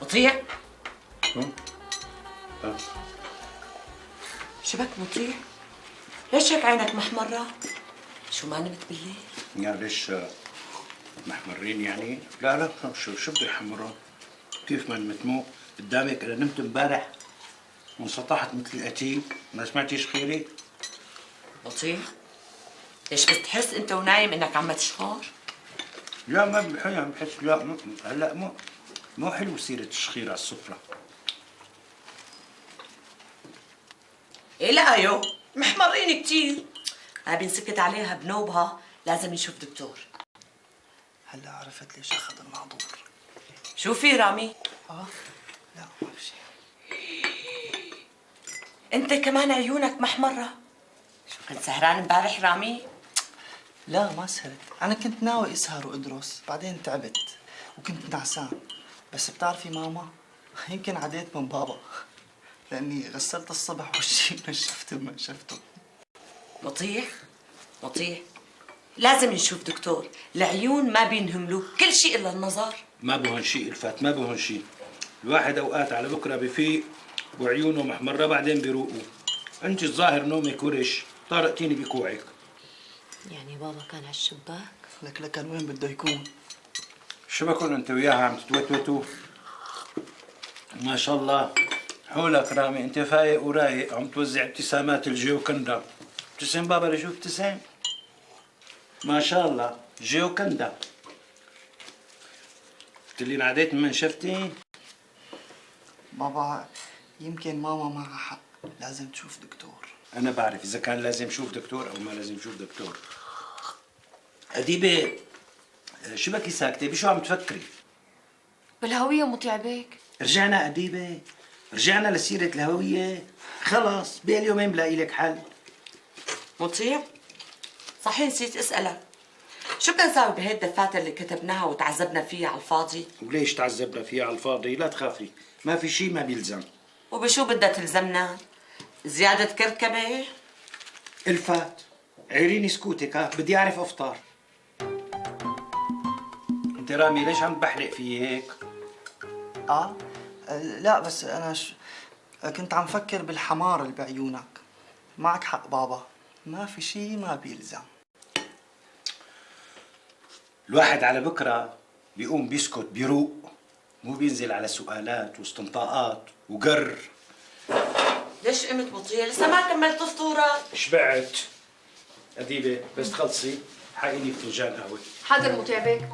مطيع؟ أه. شبك مطيع؟ ليش هيك عينك محمرة؟ شو ما نمت بالليل؟ يا ليش محمرين يعني؟ لا لا، شو بده يحمرون؟ كيف ما نمت؟ مو قدامك انا نمت امبارح وانسطحت مثل القتيل، ما سمعتيش خيري؟ مطيع؟ ليش بس تحس انت ونايم انك عم تشخر؟ لا ما بحس لا هلا مو حلو سيرة الشخير على السفرة. ايه لا يو محمرين كتير. ما بينسكت عليها بنوبها، لازم نشوف دكتور. هلا عرفت ليش اخذ المعذور. شو في رامي؟ لا ما في شيء. انت كمان عيونك محمرة. شو كنت سهران امبارح رامي؟ لا ما سهرت، انا كنت ناوي اسهر وادرس، بعدين تعبت وكنت نعسان. بس بتعرفي ماما، يمكن عديت من بابا لاني غسلت الصبح وشي ما شفته. مطيع مطيع، لازم نشوف دكتور. العيون ما بينهملوا كل شيء الا النظر. ما بهون شيء الفات، ما بهون شيء. الواحد اوقات على بكره بفيق وعيونه محمره بعدين بيروقوا. انت الظاهر نومك ورش، طارقتيني بكوعك. يعني بابا كان على الشباك؟ لك كان وين بده يكون؟ شو بكون انت وياها عم تتوتوتوا؟ ما شاء الله حولك رامي، انت فايق ورايق عم توزع ابتسامات الجيوكندا. ابتسم بابا لشوف ابتسام. ما شاء الله جيوكندا. قلت لي انعديت من شفتي؟ بابا يمكن ماما معها حق، لازم تشوف دكتور. انا بعرف اذا كان لازم شوف دكتور او ما لازم شوف دكتور. أديبة شو بكي ساكتة؟ بشو عم تفكري؟ بالهوية مطيع بيك. رجعنا أديبة؟ رجعنا لسيرة الهوية؟ خلص بهاليومين بلاقي لك حل. مطيع، صحيح نسيت اسألك، شو بدنا نساوي بهي الدفاتر اللي كتبناها وتعذبنا فيها على الفاضي؟ وليش تعذبنا فيها على الفاضي؟ لا تخافي، ما في شيء ما بيلزم. وبشو بدها تلزمنا؟ زيادة كركبة؟ الفات عيريني سكوتك، ها بدي أعرف أفطار. أنت رامي ليش عم تبحلق في هيك؟ لا بس انا كنت عم فكر بالحمار اللي بعيونك. معك حق بابا، ما في شيء ما بيلزم. الواحد على بكرة بيقوم بيسكت بيروق، مو بينزل على سؤالات واستنطاقات وقر. ليش قمت مطيع؟ لسه ما كملت فطورك. شبعت. أديبة بس تخلصي حقيني فنجان قهوة. حاضر مطيع بيك.